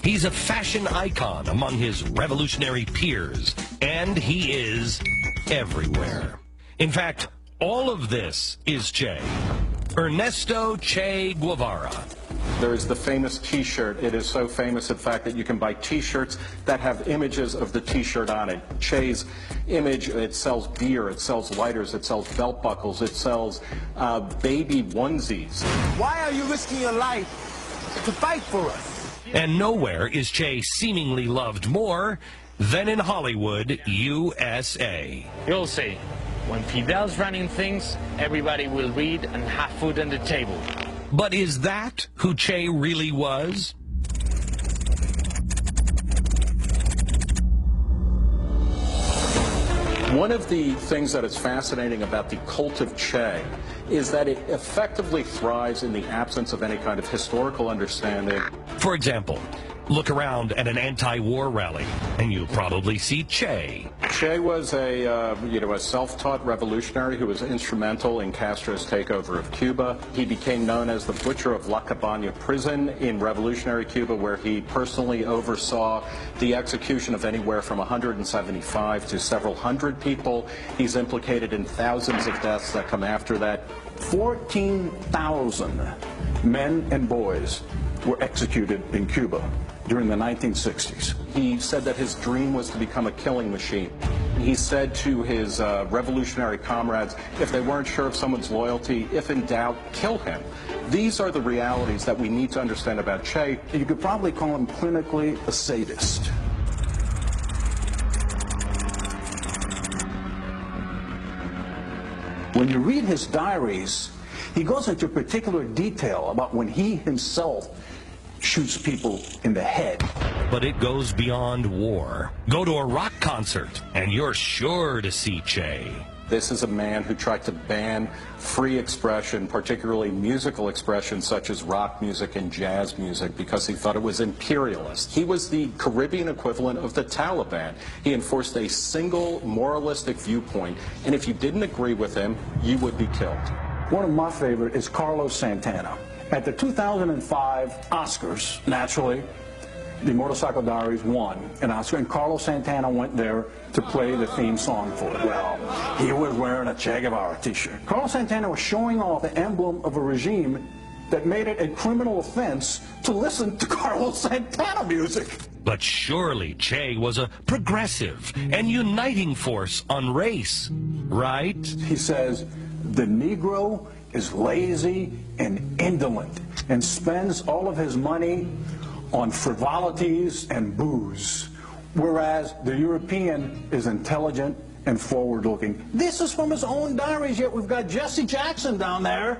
He's a fashion icon among his revolutionary peers, and he is everywhere. In fact, all of this is Che. Ernesto Che Guevara. There is the famous T-shirt. It is so famous, in fact, that you can buy T-shirts that have images of the T-shirt on it. Che's image, it sells beer, it sells lighters, it sells belt buckles, it sells baby onesies. Why are you risking your life to fight for us? And nowhere is Che seemingly loved more than in Hollywood, USA. You'll see. When Fidel's running things, everybody will read and have food on the table. But is that who Che really was? One of the things that is fascinating about the cult of Che is that it effectively thrives in the absence of any kind of historical understanding. For example, look around at an anti-war rally, and you'll probably see Che. Che was a self-taught revolutionary who was instrumental in Castro's takeover of Cuba. He became known as the Butcher of La Cabaña prison in revolutionary Cuba, where he personally oversaw the execution of anywhere from 175 to several hundred people. He's implicated in thousands of deaths that come after that. 14,000 men and boys were executed in Cuba during the 1960s. He said that his dream was to become a killing machine. He said to his revolutionary comrades, if they weren't sure of someone's loyalty, if in doubt, kill him. These are the realities that we need to understand about Che. You could probably call him clinically a sadist. When you read his diaries, he goes into particular detail about when he himself shoots people in the head. But it goes beyond war. Go to a rock concert, and you're sure to see Che. This is a man who tried to ban free expression, particularly musical expression such as rock music and jazz music, because he thought it was imperialist. He was the Caribbean equivalent of the Taliban. He enforced a single moralistic viewpoint, and if you didn't agree with him, you would be killed. One of my favorite is Carlos Santana. At the 2005 Oscars, naturally, the Motorcycle Diaries won an Oscar, and Carlos Santana went there to play the theme song for it. Well, he was wearing a Che Guevara t-shirt. Carlos Santana was showing off the emblem of a regime that made it a criminal offense to listen to Carlos Santana music. But surely Che was a progressive and uniting force on race, right? He says, the Negro is lazy and indolent and spends all of his money on frivolities and booze, whereas the European is intelligent and forward-looking. This is from his own diaries, yet we've got Jesse Jackson down there.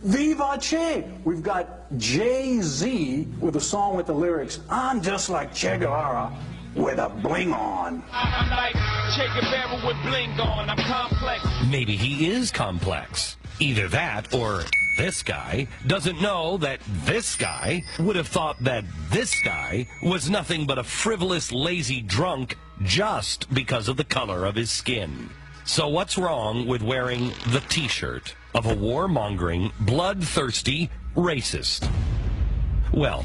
Viva Che! We've got Jay-Z with a song with the lyrics, I'm just like Che Guevara with a bling on. I'm like Che Guevara with bling on, I'm complex. Maybe he is complex. Either that or this guy doesn't know that this guy would have thought that this guy was nothing but a frivolous, lazy drunk just because of the color of his skin. So what's wrong with wearing the t-shirt of a warmongering, bloodthirsty racist? Well,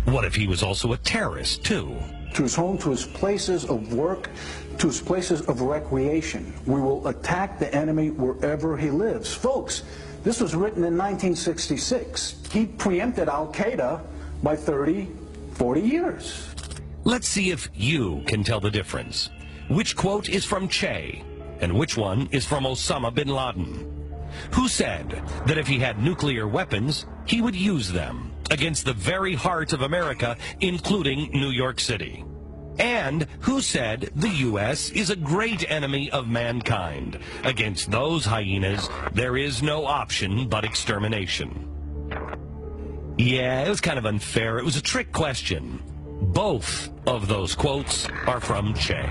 what if he was also a terrorist, too? To his home, to his places of work, to his places of recreation. We will attack the enemy wherever he lives. Folks, this was written in 1966. He preempted Al-Qaeda by 30, 40 years. Let's see if you can tell the difference. Which quote is from Che, and which one is from Osama bin Laden? Who said that if he had nuclear weapons, he would use them against the very heart of America, including New York City? And who said the U.S. is a great enemy of mankind? Against those hyenas, there is no option but extermination. Yeah, it was kind of unfair. It was a trick question. Both of those quotes are from Che.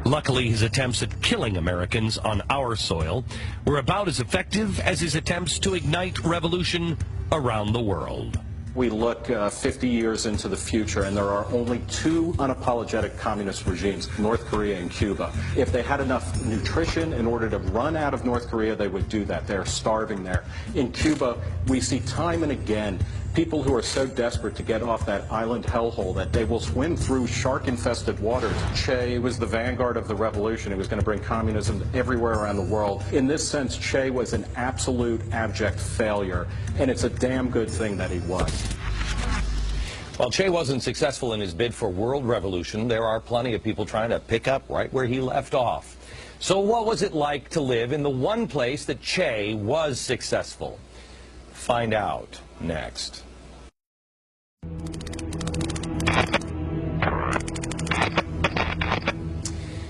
Luckily, his attempts at killing Americans on our soil were about as effective as his attempts to ignite revolution around the world. We look 50 years into the future, and there are only two unapologetic communist regimes, North Korea and Cuba. If they had enough nutrition in order to run out of North Korea, they would do that. They're starving there. In Cuba, we see time and again People who are so desperate to get off that island hellhole that they will swim through shark-infested waters. Che was the vanguard of the revolution. He was going to bring communism everywhere around the world. In this sense, Che was an absolute abject failure, and it's a damn good thing that he was. While Che wasn't successful in his bid for world revolution, there are plenty of people trying to pick up right where he left off. So what was it like to live in the one place that Che was successful? Find out next.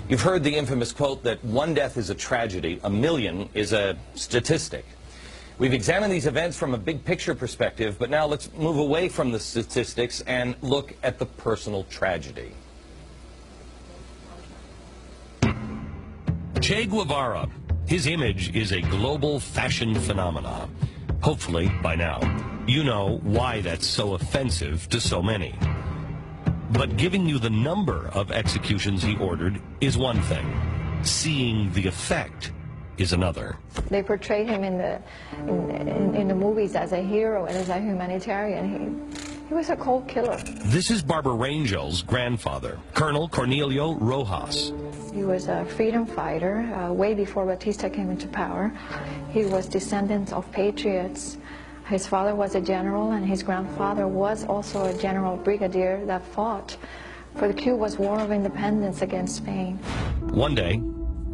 You've heard the infamous quote that one death is a tragedy, a million is a statistic. We've examined these events from a big picture perspective, but now let's move away from the statistics and look at the personal tragedy. Che Guevara. His image is a global fashion phenomenon. Hopefully, by now, you know why that's so offensive to so many. But giving you the number of executions he ordered is one thing. Seeing the effect is another. They portrayed him in the movies as a hero and as a humanitarian. He was a cold killer. This is Barbara Rangel's grandfather, Colonel Cornelio Rojas. He was a freedom fighter way before Batista came into power. He was descendant of patriots. His father was a general, and his grandfather was also a general brigadier that fought for the Cuba's War of Independence against Spain. One day,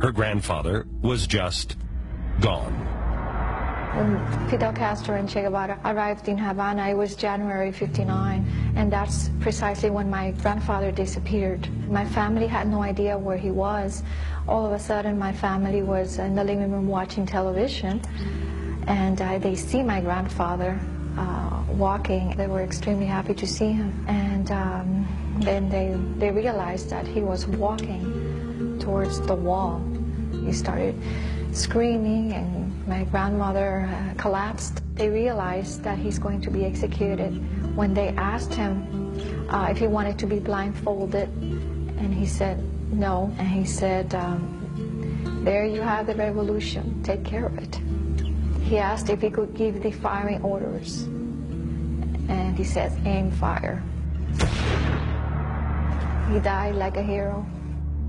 her grandfather was just gone. When Fidel Castro and Che Guevara arrived in Havana, it was January '59, and that's precisely when my grandfather disappeared. My family had no idea where he was. All of a sudden, my family was in the living room watching television, and they see my grandfather walking. They were extremely happy to see him, and then they realized that he was walking towards the wall. He started screaming, and my grandmother collapsed. They realized that he's going to be executed. When they asked him if he wanted to be blindfolded, and he said no, and he said, there you have the revolution, take care of it. He asked if he could give the firing orders, and he says, aim, fire. He died like a hero.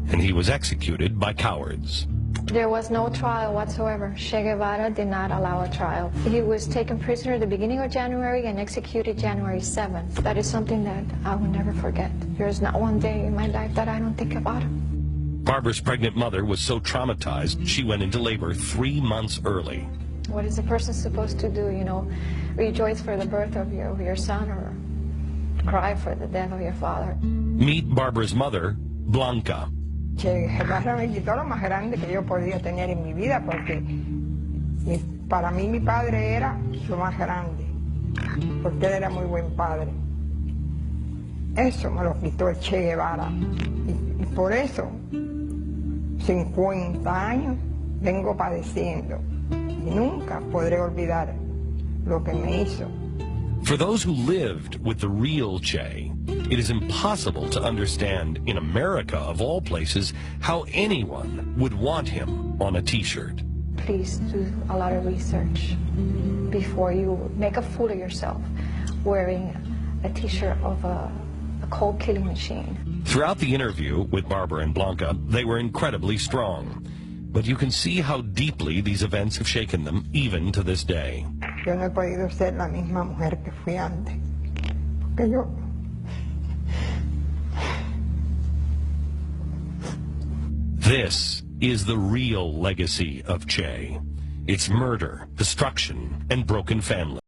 And he was executed by cowards. There was no trial whatsoever. Che Guevara did not allow a trial. He was taken prisoner at the beginning of January and executed January 7th. That is something that I will never forget. There's not one day in my life that I don't think about him. Barbara's pregnant mother was so traumatized, she went into labor 3 months early. What is a person supposed to do, you know? Rejoice for the birth of your son, or cry for the death of your father? Meet Barbara's mother, Blanca. Che Guevara me quitó lo más grande que yo podía tener en mi vida, porque para mí mi padre era lo más grande, porque él era muy buen padre. Eso me lo quitó el Che Guevara, y por eso 50 años vengo padeciendo, y nunca podré olvidar lo que me hizo. For those who lived with the real Che, it is impossible to understand, in America of all places, how anyone would want him on a t-shirt. Please do a lot of research before you make a fool of yourself wearing a t-shirt of a cold killing machine. Throughout the interview with Barbara and Blanca, they were incredibly strong. But you can see how deeply these events have shaken them, even to this day. Yo no he podido ser la misma mujer que fui antes, porque yo... This is the real legacy of Che. It's murder, destruction, and broken families.